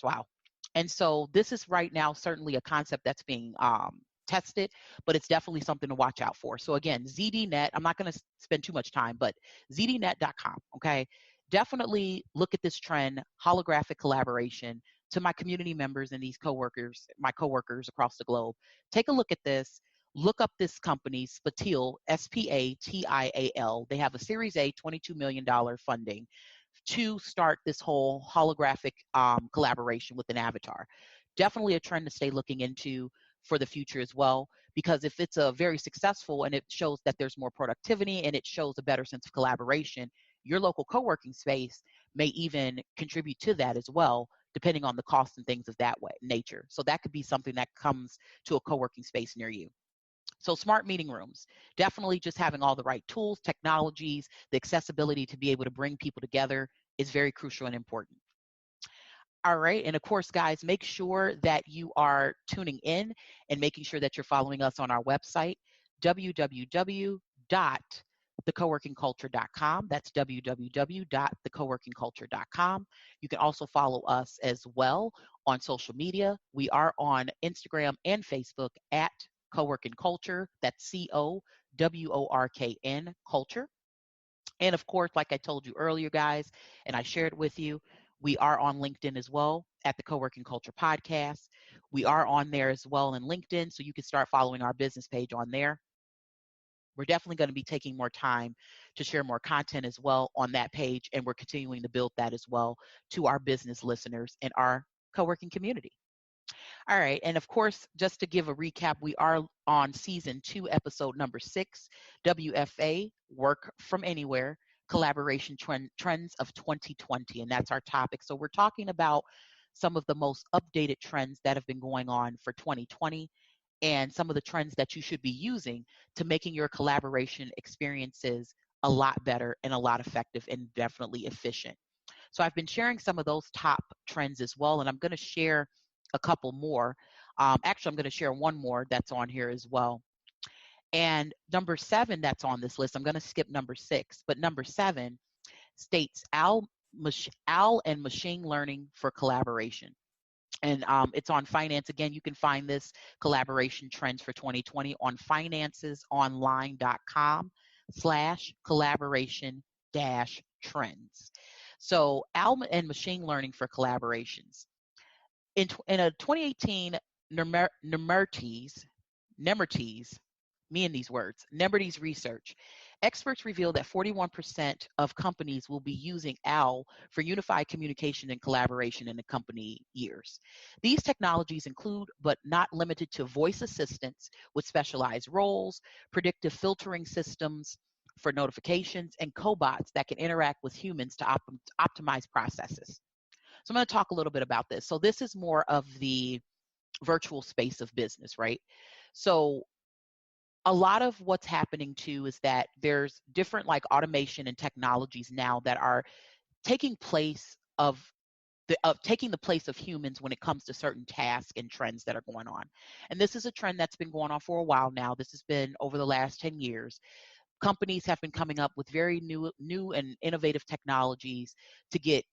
Wow. And so this is right now certainly a concept that's being tested, but it's definitely something to watch out for. So again, ZDNet, I'm not going to spend too much time, but ZDNet.com, okay? Definitely look at this trend, holographic collaboration. To my community members and these coworkers, my coworkers across the globe, take a look at this. Look up this company, Spatial, Spatial. They have a Series A $22 million funding to start this whole holographic collaboration with an avatar. Definitely a trend to stay looking into for the future as well, because if it's a very successful and it shows that there's more productivity and it shows a better sense of collaboration, your local co-working space may even contribute to that as well, depending on the cost and things of that way nature. So that could be something that comes to a co-working space near you. So smart meeting rooms, definitely just having all the right tools, technologies, the accessibility to be able to bring people together is very crucial and important. All right. And of course, guys, make sure that you are tuning in and making sure that you're following us on our website, www.thecoworkingculture.com. That's www.thecoworkingculture.com. You can also follow us as well on social media. We are on Instagram and Facebook at Coworking Culture. That's COWORKN Culture. And of course, like I told you earlier, guys, and I shared with you, we are on LinkedIn as well at the Coworking Culture Podcast. We are on there as well in LinkedIn, so you can start following our business page on there. We're definitely going to be taking more time to share more content as well on that page, and we're continuing to build that as well to our business listeners and our co-working community. All right. And of course, just to give a recap, we are on season 2, episode number 6, WFA, Work from Anywhere, Collaboration Trends of 2020. And that's our topic. So we're talking about some of the most updated trends that have been going on for 2020 and some of the trends that you should be using to making your collaboration experiences a lot better and a lot effective and definitely efficient. So I've been sharing some of those top trends as well, and I'm going to share a couple more. Actually, I'm going to share one more that's on here as well. And number 7 that's on this list, I'm going to skip number 6, but number 7 states OWL and machine learning for collaboration. And it's on finance. Again, you can find this collaboration trends for 2020 on financesonline.com/collaboration trends. So OWL and machine learning for collaborations. In a 2018 Nemertes, me and these words, Nemertes research, experts reveal that 41% of companies will be using OWL for unified communication and collaboration in the company years. These technologies include, but not limited to, voice assistants with specialized roles, predictive filtering systems for notifications, and cobots that can interact with humans to optimize processes. So I'm going to talk a little bit about this. So this is more of the virtual space of business, right? So a lot of what's happening too is that there's different like automation and technologies now that are taking place of taking the place of humans when it comes to certain tasks and trends that are going on. And this is a trend that's been going on for a while now. This has been over the last 10 years. Companies have been coming up with very new and innovative technologies to get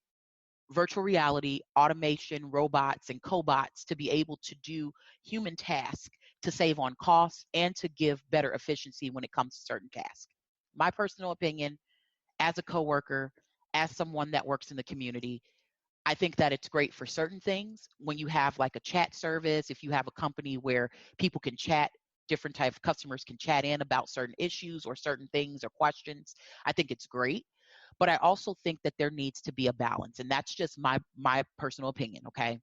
virtual reality, automation, robots, and cobots to be able to do human tasks to save on costs and to give better efficiency when it comes to certain tasks. My personal opinion, as a coworker, as someone that works in the community, I think that it's great for certain things. When you have like a chat service, if you have a company where people can chat, different type of customers can chat in about certain issues or certain things or questions, I think it's great. But I also think that there needs to be a balance, and that's just my personal opinion, okay?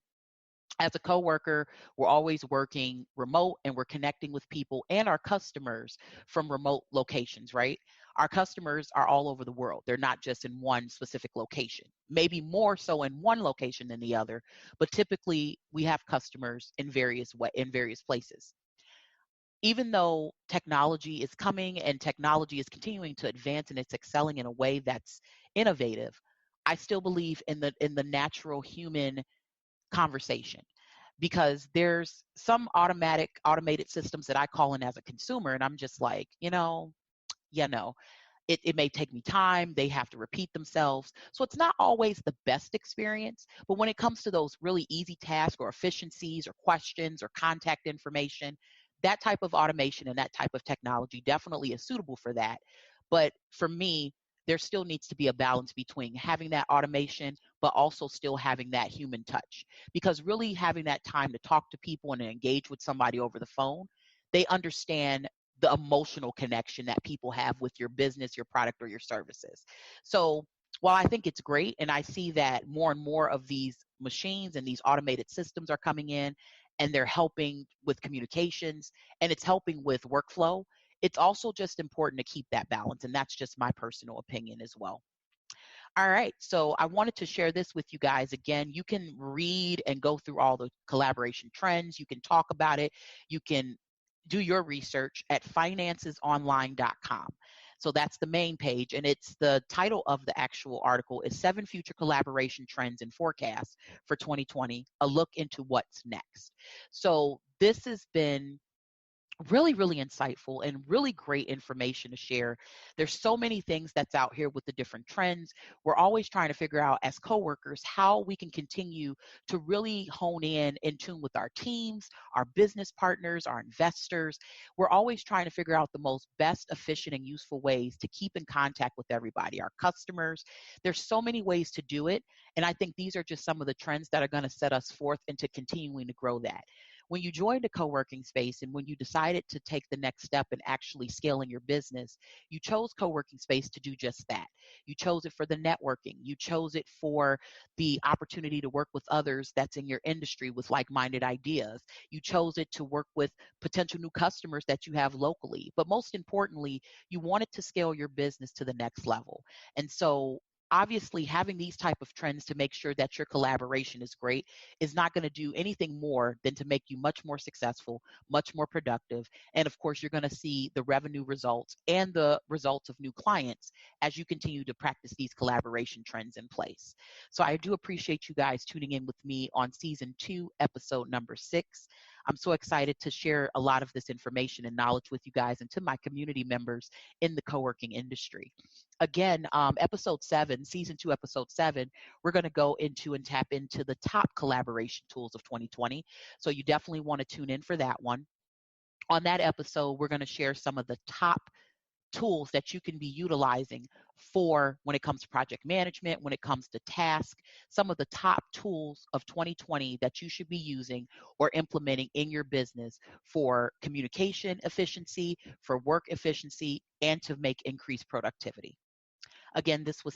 As a coworker, we're always working remote and we're connecting with people and our customers from remote locations, right? Our customers are all over the world. They're not just in one specific location, maybe more so in one location than the other, but typically we have customers in various places. Even though technology is coming and technology is continuing to advance and it's excelling in a way that's innovative, I still believe in the natural human conversation, because there's some automated systems that I call in as a consumer and I'm just like, yeah, no. it may take me time. They have to repeat themselves. So it's not always the best experience. But when it comes to those really easy tasks or efficiencies or questions or contact information, that type of automation and that type of technology definitely is suitable for that. But for me, there still needs to be a balance between having that automation, but also still having that human touch. Because really having that time to talk to people and engage with somebody over the phone, they understand the emotional connection that people have with your business, your product, or your services. So while I think it's great, and I see that more and more of these machines and these automated systems are coming in and they're helping with communications and it's helping with workflow, it's also just important to keep that balance. And that's just my personal opinion as well. All right. So I wanted to share this with you guys. Again, you can read and go through all the collaboration trends. You can talk about it. You can do your research at financesonline.com. So that's the main page. And it's the title of the actual article is Seven Future Collaboration Trends and Forecasts for 2020, a look into what's next. So this has been really, really insightful and really great information to share. There's so many things that's out here with the different trends. We're always trying to figure out as coworkers how we can continue to really hone in tune with our teams, our business partners, our investors. We're always trying to figure out the most best, efficient, and useful ways to keep in contact with everybody, our customers. There's so many ways to do it. And I think these are just some of the trends that are going to set us forth into continuing to grow that. When you joined a co-working space and when you decided to take the next step in actually scaling your business, you chose co-working space to do just that. You chose it for the networking. You chose it for the opportunity to work with others that's in your industry with like-minded ideas. You chose it to work with potential new customers that you have locally. But most importantly, you wanted to scale your business to the next level. And so obviously having these type of trends to make sure that your collaboration is great is not going to do anything more than to make you much more successful, much more productive. And of course, you're going to see the revenue results and the results of new clients as you continue to practice these collaboration trends in place. So I do appreciate you guys tuning in with me on season 2, episode number 6. I'm so excited to share a lot of this information and knowledge with you guys and to my community members in the co-working industry. Again, episode 7, season 2, episode 7, we're going to go into and tap into the top collaboration tools of 2020. So you definitely want to tune in for that one. On that episode, we're going to share some of the top tools that you can be utilizing for when it comes to project management, when it comes to task, some of the top tools of 2020 that you should be using or implementing in your business for communication efficiency, for work efficiency, and to make increased productivity. Again, this was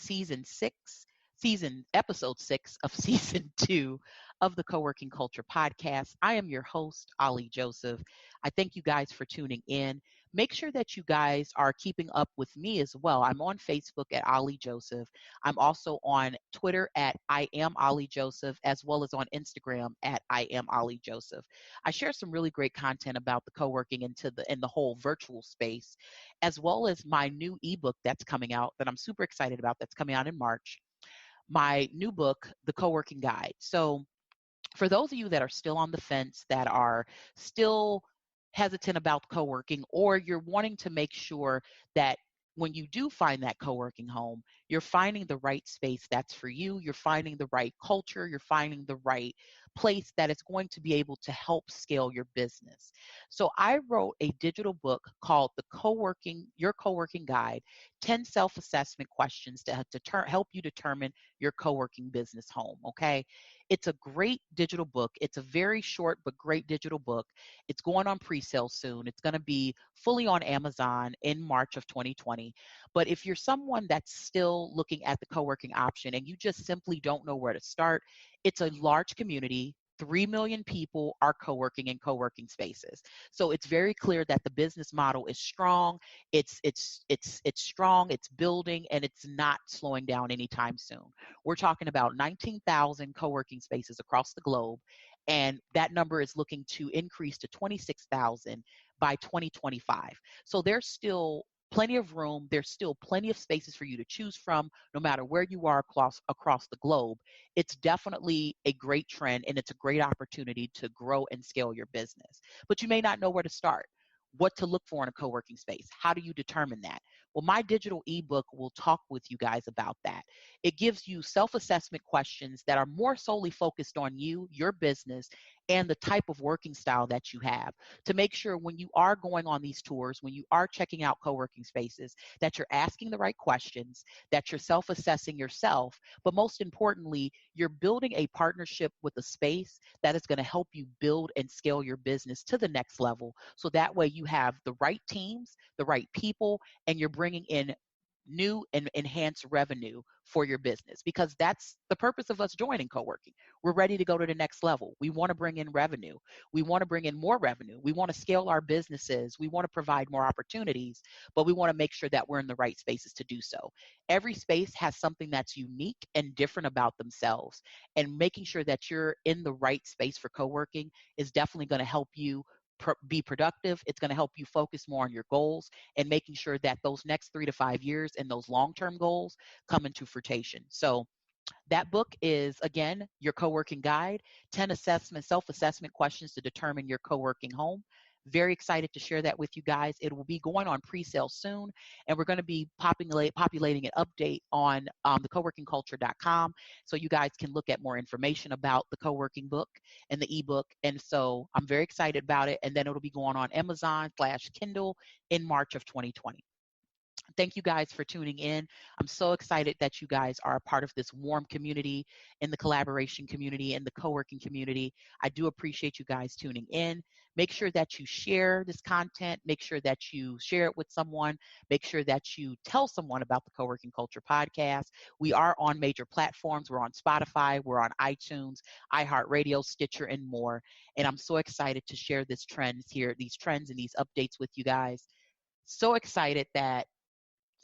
episode 6 of season 2 of the Co-working Culture podcast. I am your host, Ali Joseph. I thank you guys for tuning in. Make sure that you guys are keeping up with me as well. I'm on Facebook at Ali Joseph. I'm also on Twitter at I am Ali Joseph, as well as on Instagram at I am Ali Joseph. I share some really great content about the co-working in the whole virtual space, as well as my new ebook that's coming out that I'm super excited about, that's coming out in March. My new book, The Co-working Guide. So for those of you that are still on the fence, that are still hesitant about co-working, or you're wanting to make sure that when you do find that co-working home, you're finding the right space that's for you, you're finding the right culture, you're finding the right place that is going to be able to help scale your business. So I wrote a digital book called Your Co-working Guide, 10 self-assessment questions to help you determine your co-working business home, okay? It's a great digital book. It's a very short but great digital book. It's going on pre-sale soon. It's going to be fully on Amazon in March of 2020. But if you're someone that's still looking at the co-working option and you just simply don't know where to start, it's a large community. 3 million people are co-working in co-working spaces. So it's very clear that the business model is strong. It's strong, it's building, and it's not slowing down anytime soon. We're talking about 19,000 co-working spaces across the globe, and that number is looking to increase to 26,000 by 2025. So there's still plenty of room. There's still plenty of spaces for you to choose from, no matter where you are across the globe. It's definitely a great trend, and it's a great opportunity to grow and scale your business. But you may not know where to start, what to look for in a co-working space. How do you determine that? Well, my digital ebook will talk with you guys about that. It gives you self assessment questions that are more solely focused on you, your business, and the type of working style that you have to make sure when you are going on these tours, when you are checking out co working spaces, that you're asking the right questions, that you're self assessing yourself, but most importantly, you're building a partnership with a space that is going to help you build and scale your business to the next level. So that way you have the right teams, the right people, and you're bringing in new and enhanced revenue for your business, because that's the purpose of us joining co-working. We're ready to go to the next level. We want to bring in revenue. We want to bring in more revenue. We want to scale our businesses. We want to provide more opportunities, but we want to make sure that we're in the right spaces to do so. Every space has something that's unique and different about themselves, and making sure that you're in the right space for co-working is definitely going to help you be productive. It's going to help you focus more on your goals and making sure that those next 3 to 5 years and those long-term goals come into fruition. So that book is, again, your co-working guide, 10 self-assessment questions to determine your co-working home. Very excited to share that with you guys. It will be going on pre-sale soon, and we're going to be populating an update on the coworkingculture.com so you guys can look at more information about the co-working book and the ebook. And so I'm very excited about it. And then it'll be going on Amazon/Kindle in March of 2020. Thank you guys for tuning in. I'm so excited that you guys are a part of this warm community, in the collaboration community, and the co-working community. I do appreciate you guys tuning in. Make sure that you share this content. Make sure that you share it with someone. Make sure that you tell someone about the Co-working Culture podcast. We are on major platforms. We're on Spotify. We're on iTunes, iHeartRadio, Stitcher, and more. And I'm so excited to share these trends and these updates with you guys. So excited that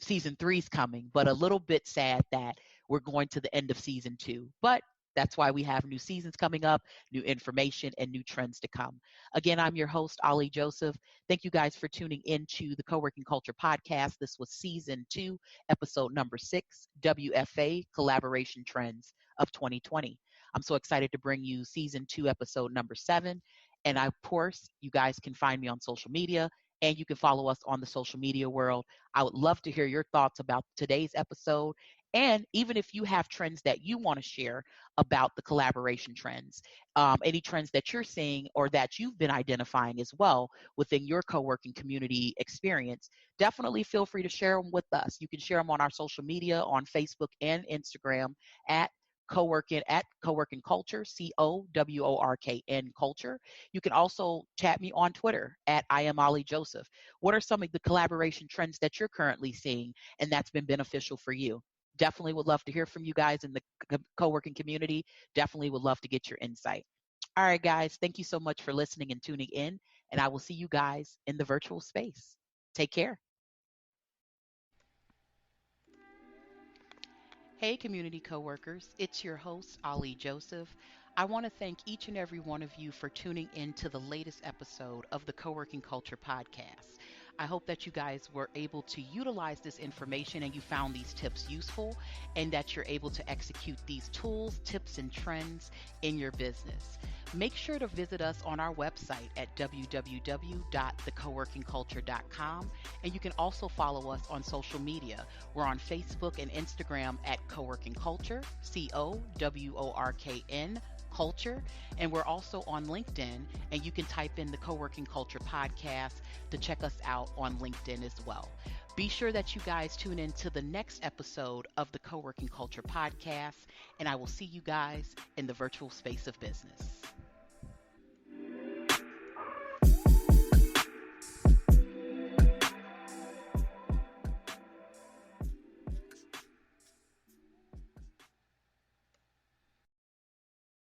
season 3 is coming, but a little bit sad that we're going to the end of season 2. But that's why we have new seasons coming up, new information, and new trends to come. Again, I'm your host, Ali Joseph. Thank you guys for tuning into the Co-working Culture podcast. This was season 2, episode number 6, WFA Collaboration Trends of 2020. I'm so excited to bring you season 2, episode number 7. And of course, you guys can find me on social media, and you can follow us on the social media world. I would love to hear your thoughts about today's episode. And even if you have trends that you want to share about the collaboration trends, any trends that you're seeing or that you've been identifying as well within your co-working community experience, definitely feel free to share them with us. You can share them on our social media, on Facebook and Instagram at co-working culture, COWORKN culture. You can also chat me on Twitter at I am Ali Joseph. What are some of the collaboration trends that you're currently seeing and that's been beneficial for you? Definitely would love to hear from you guys in the co-working community. Definitely would love to get your insight. All right, guys, thank you so much for listening and tuning in, and I will see you guys in the virtual space. Take care. Hey, community coworkers, it's your host, Ali Joseph. I want to thank each and every one of you for tuning in to the latest episode of the Co-working Culture podcast. I hope that you guys were able to utilize this information and you found these tips useful, and that you're able to execute these tools, tips, and trends in your business. Make sure to visit us on our website at www.thecoworkingculture.com, and you can also follow us on social media. We're on Facebook and Instagram at Coworking Culture, COWORKN Culture, and we're also on LinkedIn, and you can type in the Co-working Culture podcast to check us out on LinkedIn as well. Be sure that you guys tune in to the next episode of the Co-working Culture podcast, and I will see you guys in the virtual space of business.